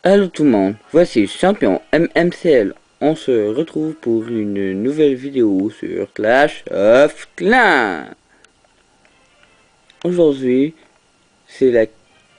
Hello tout le monde, voici Champion MMCL. On se retrouve pour une nouvelle vidéo sur Clash of Clans. Aujourd'hui, c'est la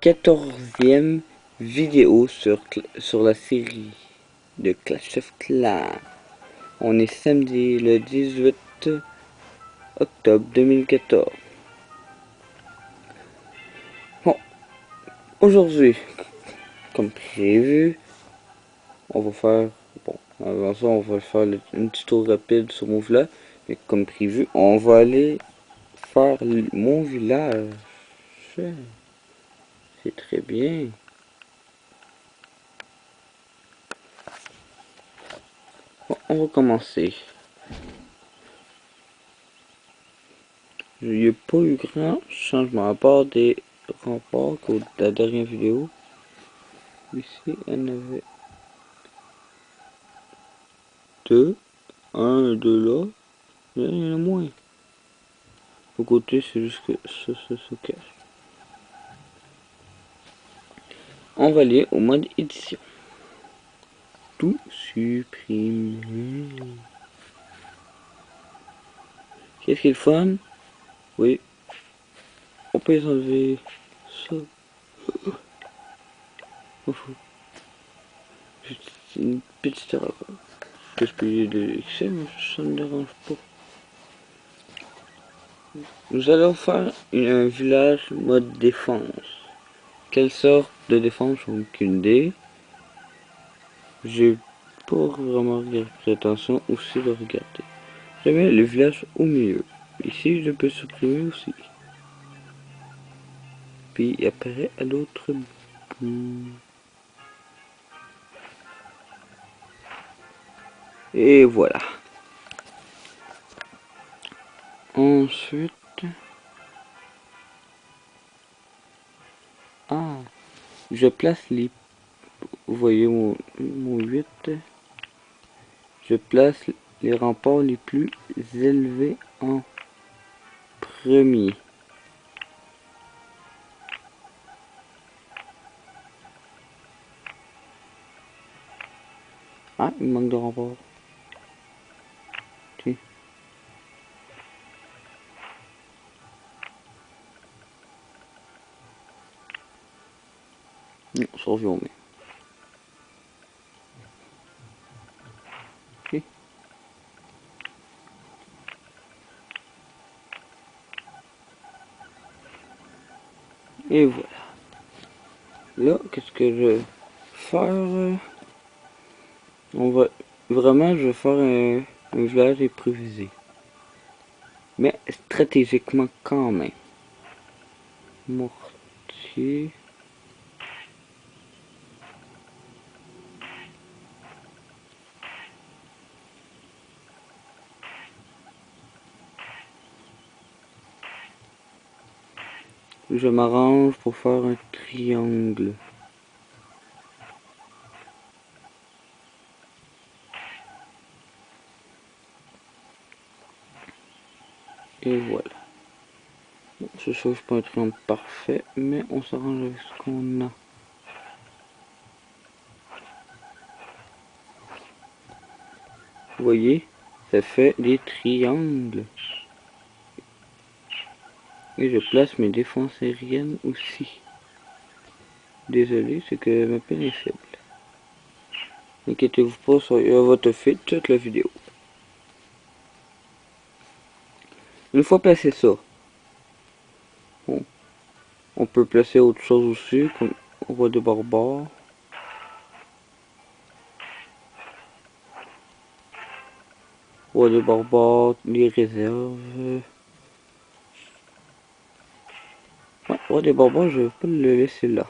14e vidéo sur la série de Clash of Clans. On est samedi le 18 octobre 2014. Bon, aujourd'hui, comme prévu, on va faire, bon, avant ça on va faire un petit tour rapide sur mon village, mais comme prévu, on va aller faire mon village. C'est très bien. Bon, on va commencer. Il n'y a pas eu grand changement à part des remparts que la dernière vidéo. Ici, il y en avait deux. Un et deux là. Là, il y en a moins. Au côté, c'est juste que ça se cache. On va aller au mode édition. Tout supprimer. Qu'est-ce qui est le fun? Oui. On peut enlever ça. C'est une petite erreur. Je peux payer de Excel, mais ça ne me dérange pas. Nous allons faire un village mode défense. Quelle sorte de défense? Aucune idée. J'ai pas vraiment regardé attention aussi de regarder. Je mets le village au milieu. Ici, je peux supprimer aussi. Puis il apparaît à l'autre bout. Et voilà. Ensuite... Ah, je place les... Vous voyez mon 8. Je place les remparts les plus élevés en premier. Ah, il manque de remparts. Tiens. Non, ça revient, mais... Ok. Et voilà. Là, qu'est-ce que je vais faire? On va... Vraiment, je vais faire un village improvisé. Mais stratégiquement quand même. Mortier... Je m'arrange pour faire un triangle. Et voilà. Bon, ce chose pas un triangle parfait, mais on s'arrange avec ce qu'on a. Vous voyez, ça fait des triangles. Et je place mes défenses aériennes aussi. Désolé, c'est que ma pelle est faible. N'inquiétez-vous pas, ça va te faire toute la vidéo. Une fois placé ça, on peut placer autre chose aussi, comme roi des barbares. Roi des barbares, les réserves. Ouais, roi des barbares, je vais pas le laisser là.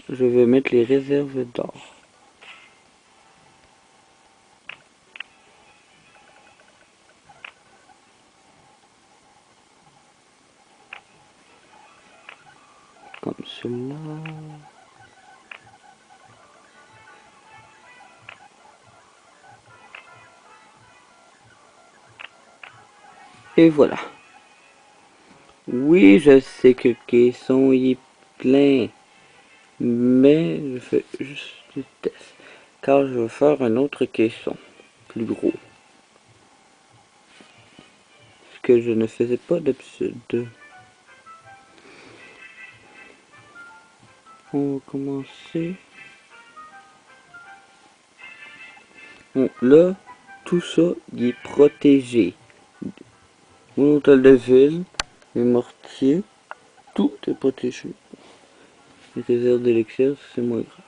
Je vais mettre les réserves d'or. Comme cela. Et voilà. Oui, je sais que le caisson est plein. mais je fais juste des tests, car je vais faire un autre caisson, plus gros, ce que je ne faisais pas d'habitude. On va commencer. Bon, là, tout ça, il est protégé. Mon hôtel de ville, les mortiers, tout est protégé. Les réserves d'élixir, c'est moins grave.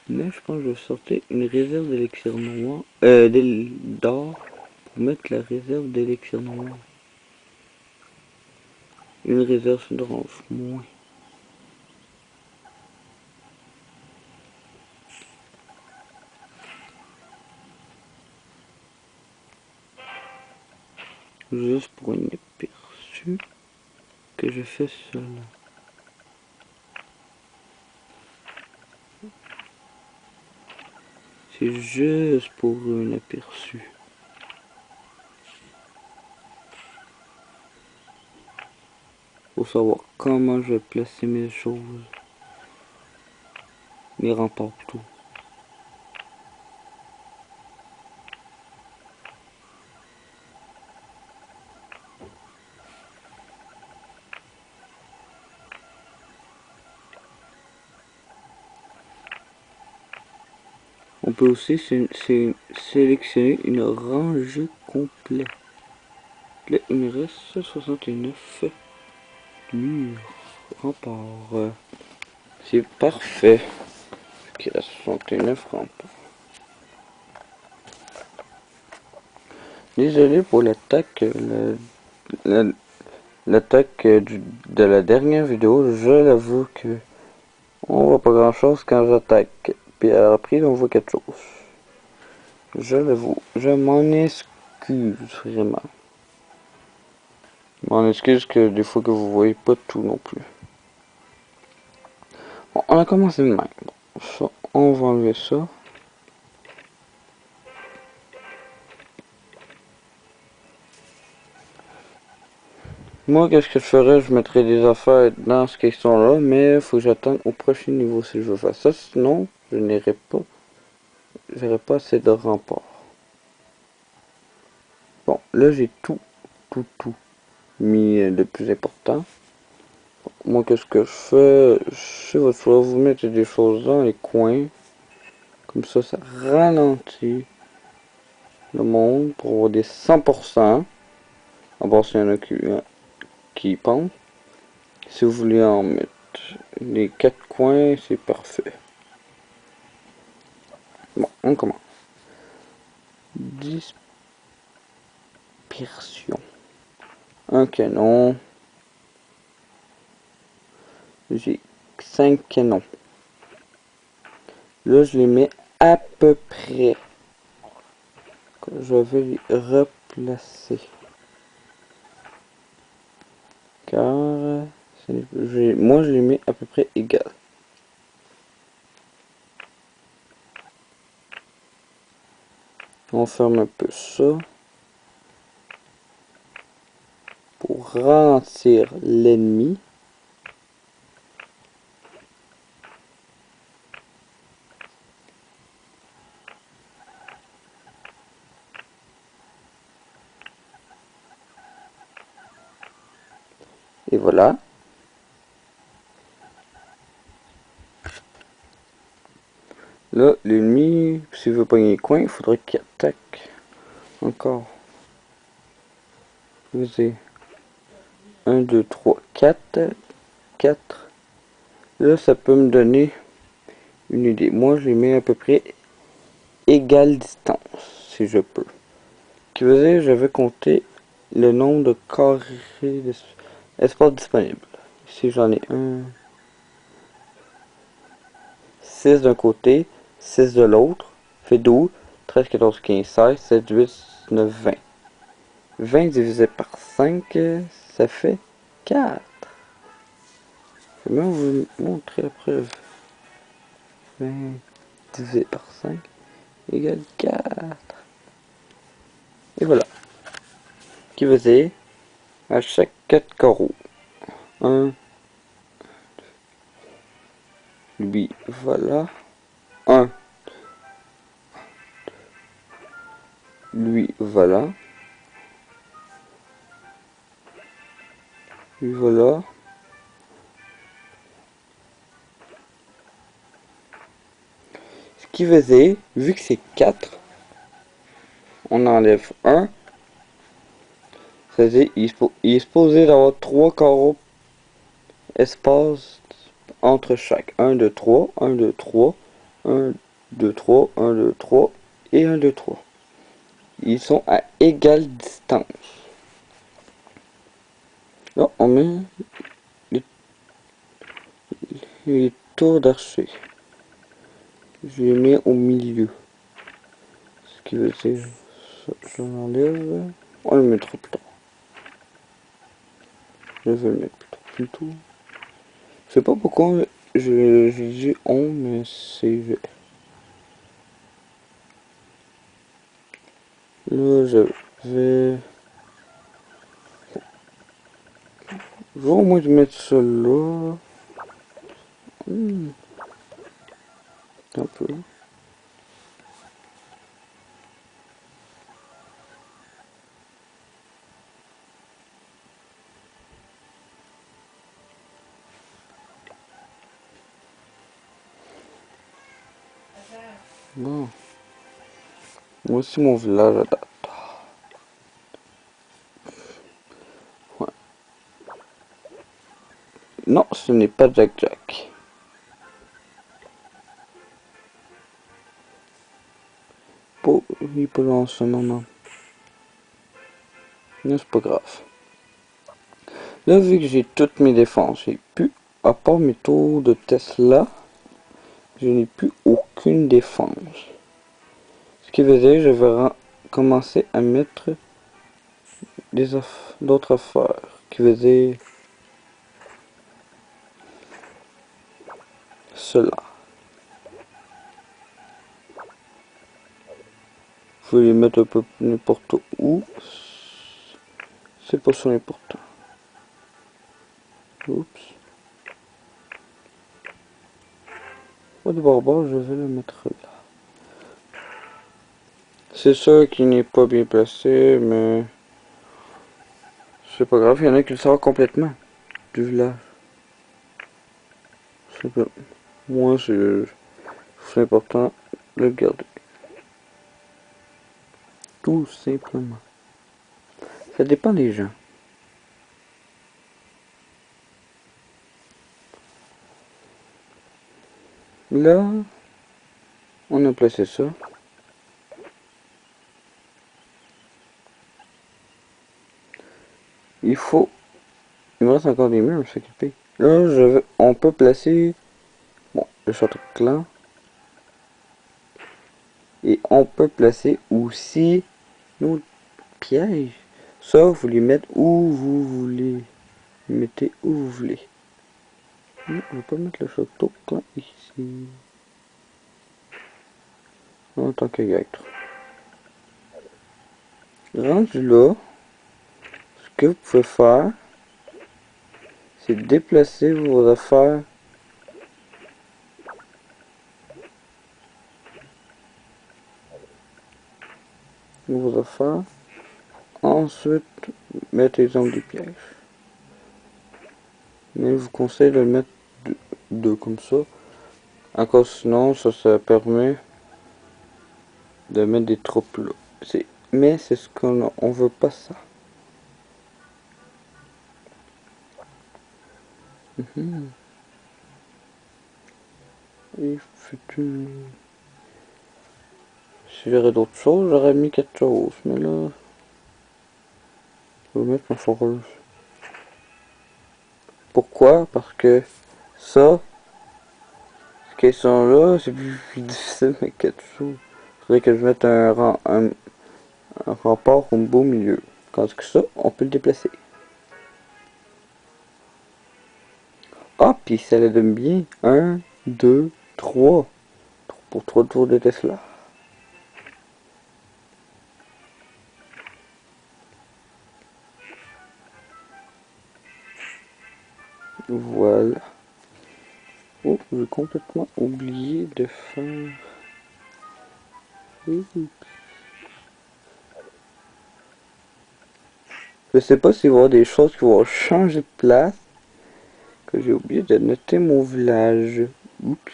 Mais je pense que je vais sortir une réserve d'élixir noir, d'or, pour mettre la réserve d'élixir noir. Une réserve, ça dérange moins. Juste pour une aperçu que je fais cela. C'est juste pour un aperçu. Pour savoir comment je vais placer mes choses. Mes remparts plutôt. On peut aussi sélectionner une rangée complète. Là, il me reste 69 murs, remparts. C'est parfait. Il reste 69 remparts. Désolé pour l'attaque. L'attaque de la dernière vidéo, je l'avoue que on voit pas grand chose quand j'attaque. Puis après, on voit quelque chose. Je l'avoue, je m'en excuse vraiment. Je m'en excuse que des fois que vous voyez pas tout non plus. Bon, on a commencé de même. Bon, ça, on va enlever ça. Moi, qu'est-ce que je ferais? Je mettrais des affaires dans ce question-là, mais il faut que j'attende au prochain niveau si je veux faire ça. Sinon, je n'irai pas. J'aurai pas assez de remparts. Bon, là, j'ai tout mis de plus important. Moi, qu'est-ce que je fais? Je sais votre choix, vous mettez des choses dans les coins. Comme ça ralentit le monde pour avoir des 100%. À part s'il y en a qui y pensent. Si vous voulez en mettre les 4 coins, c'est parfait. Bon, on commence. Dispersion. Un canon. J'ai 5 canons. Là, je les mets à peu près. Je vais les replacer. Car moi, je les mets à peu près égal. On ferme un peu ça. Pour ralentir l'ennemi. Et voilà. Là, l'ennemi, s'il veut pogner les coins, il faudrait qu'il attaque. Encore. Vous avez 1, 2, 3, 4. 4. Là, ça peut me donner une idée. Moi, je les mets à peu près égale distance, si je peux. Ce qui veut dire, je vais compter le nombre de carrés d'espace disponible. Ici, j'en ai 1, 6 d'un côté, 6 de l'autre, fait 12, 13, 14, 15, 16, 17, 18, 19, 20. 20 divisé par 5, ça fait 4. Je vais même vous montrer la preuve. 20 divisé par 5 égale 4. Et voilà. Qui veut dire, à chaque 4 carreaux, 1, Lui, voilà. 1. Lui, voilà. Lui, voilà. Ce qui faisait, vu que c'est 4, on enlève 1. C'est-à-dire, il est supposé d'avoir 3 carreaux espace entre chaque. 1, 2, 3, 1, 2, 3, 1, 2, 3, 1, 2, 3 et 1, 2, 3. Ils sont à égale distance. Là, on met les, les tours d'archer. Je les mets au milieu. Ce qui veut dire, ça, je l'enlève. On le mettra plus tard. Je vais le mettre plus tôt. Je sais pas pourquoi je dis on, mais c'est je. Là, je vais au moins mettre ça là. Un peu. Bon. Voici mon village à date. Ouais. Non, ce n'est pas Jack Jack. Il est pas là en ce moment. Mais c'est pas grave. Là, vu que j'ai toutes mes défenses, j'ai plus, à part mes tours de Tesla, je n'ai plus aucune défense. Ce qui veut dire que je vais commencer à mettre d'autres affaires. Qui veut dire cela. Je vais les mettre un peu n'importe où. C'est pas sur n'importe où. Oups. Au barbare, je vais le mettre là. C'est ça qui n'est pas bien placé, mais c'est pas grave, il y en a qui le savent complètement du village. Moi, c'est important de le garder. Tout simplement. Ça dépend des gens. Là, on a placé ça. Il faut... Il me reste encore des murs à s'occuper. Là, on peut placer... Bon, le château de clan. Et on peut placer aussi nos pièges. Ça, vous les mettez où vous voulez. Mettez où vous voulez. Non, on va pas mettre le château de clan ici. En tant que être. Rendu là, ce que vous pouvez faire, c'est déplacer vos affaires ensuite mettre exemple des pièges. Mais je vous conseille de le mettre deux comme ça. Encore sinon, ça permet de mettre des troupes là. Mais c'est ce on veut pas ça. Et si j'aurais d'autres choses, j'aurais mis quelque chose. Mais là, je vais mettre ma foreuse. Pourquoi? Parce que ça, ces questions-là, c'est plus difficile de mettre quelque chose. Il faudrait que je mette un rempart au beau milieu. Quand que ça, on peut le déplacer. Ah, puis ça le donne bien. 1, 2, 3. Pour 3 tours de Tesla. Voilà. Oh, j'ai complètement oublié de faire... Je sais pas s'il va y avoir des choses qui vont changer de place. Que j'ai oublié de noter mon village. Oups.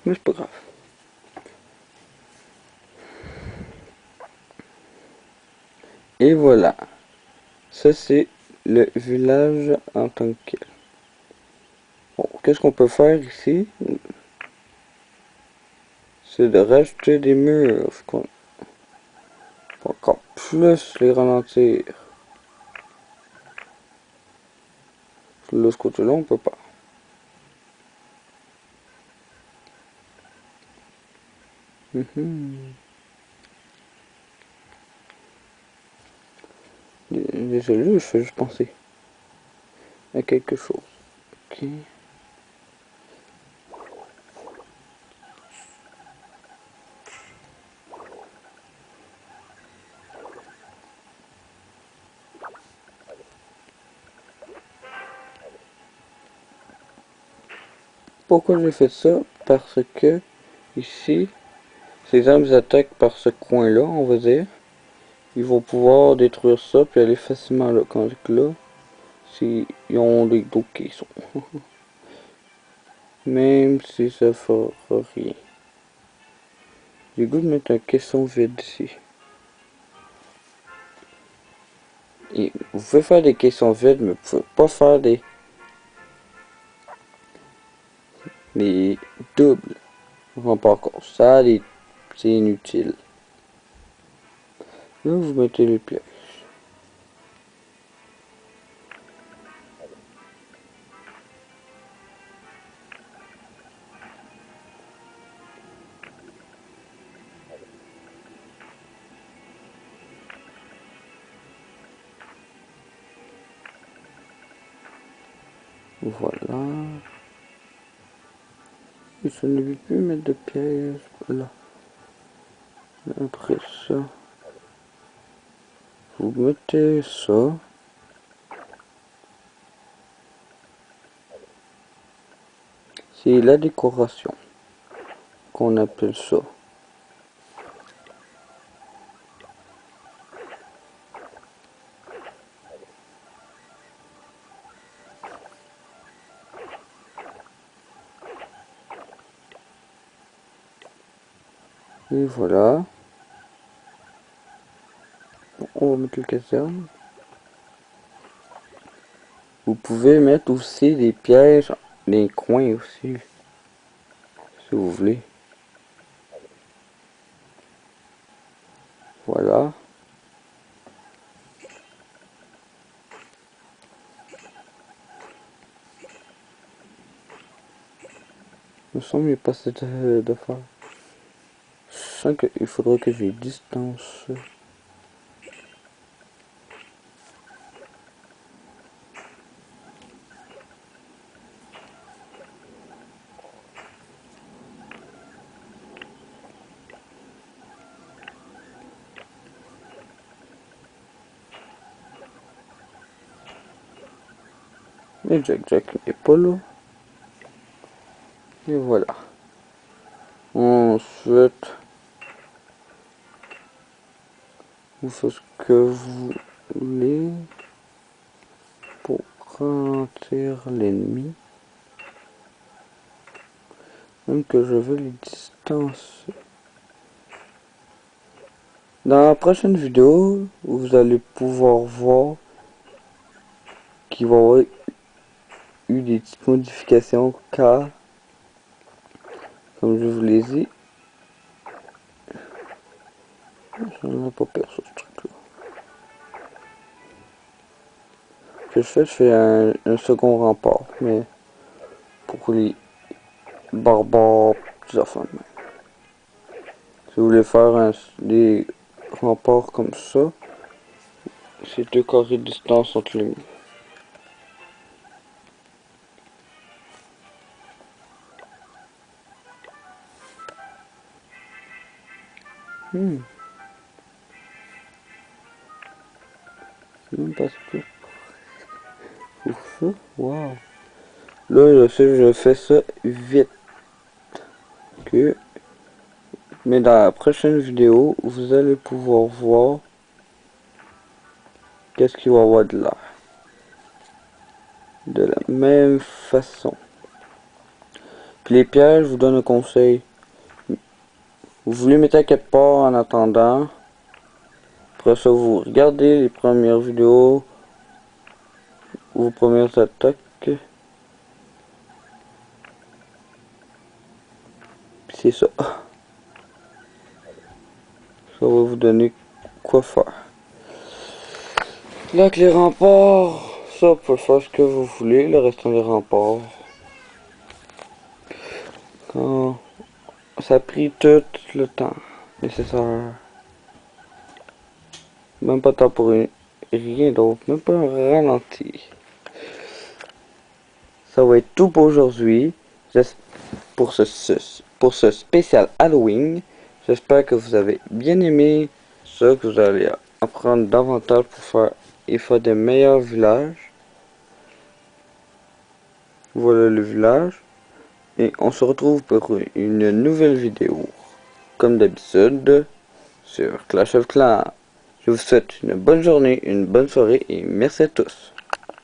Mais c'est pas grave. Et voilà. Ça c'est le village en tant que tel. Bon, qu'est-ce qu'on peut faire ici? C'est de rajouter des murs. Faut encore plus les ralentir. De ce côté-là, on peut pas. Désolé, je fais juste penser à quelque chose. Ok. Pourquoi j'ai fait ça? Parce que ici, ces armes attaquent par ce coin-là, on va dire. Ils vont pouvoir détruire ça puis aller facilement là. Quand là, s'ils ont des dos qui sont. Même si ça fera rien. J'ai goût de mettre un caisson vide ici. Et vous pouvez faire des caissons vides, mais vous pouvez pas faire des doubles. Enfin, pas encore ça, c'est inutile. Là, vous mettez les pièges. Voilà. Et je ne vais plus mettre de pièges là. Après ça, vous mettez ça. C'est la décoration qu'on appelle ça. Et voilà. On va mettre le caserne. Vous pouvez mettre aussi des pièges dans les coins aussi, si vous voulez. Voilà. Il me semble qu'il n'y a pas assez de faire. Je sens qu'il faudrait que j'ai distance. Mais Jack n'est pas là. Et voilà. Ensuite, vous faites ce que vous voulez pour ralentir l'ennemi. Même que je veux les distances. Dans la prochaine vidéo, vous allez pouvoir voir qu'il va y avoir eu des petites modifications car, comme je vous l'ai dit, j'en ai pas peur sur ce truc là. Ce que je fais un second rempart, mais pour les barbares, des affaires. Si vous voulez faire des remparts comme ça, c'est 2 carrés de distance entre les murs. C'est même pas super pour ça. Waouh. Là, je sais, je fais ça vite. Que... Mais dans la prochaine vidéo, vous allez pouvoir voir qu'est-ce qu'il va y avoir de l'air. De la même façon. Puis les pièges, je vous donne un conseil. Vous les mettez à quelque part en attendant. Après ça, vous regardez les premières vidéos, vos premières attaques. Puis c'est ça. Ça va vous donner quoi faire. Là, avec les remparts, ça, vous pouvez faire ce que vous voulez, le restant des remparts. Quand ça a pris tout le temps nécessaire. Même pas de temps pour rien d'autre, même pas un ralenti. Ça va être tout pour aujourd'hui. Pour ce spécial Halloween. J'espère que vous avez bien aimé ça, que vous allez apprendre davantage pour faire de meilleurs villages. Voilà le village. Et on se retrouve pour une nouvelle vidéo. Comme d'habitude, sur Clash of Clans. Je vous souhaite une bonne journée, une bonne soirée et merci à tous.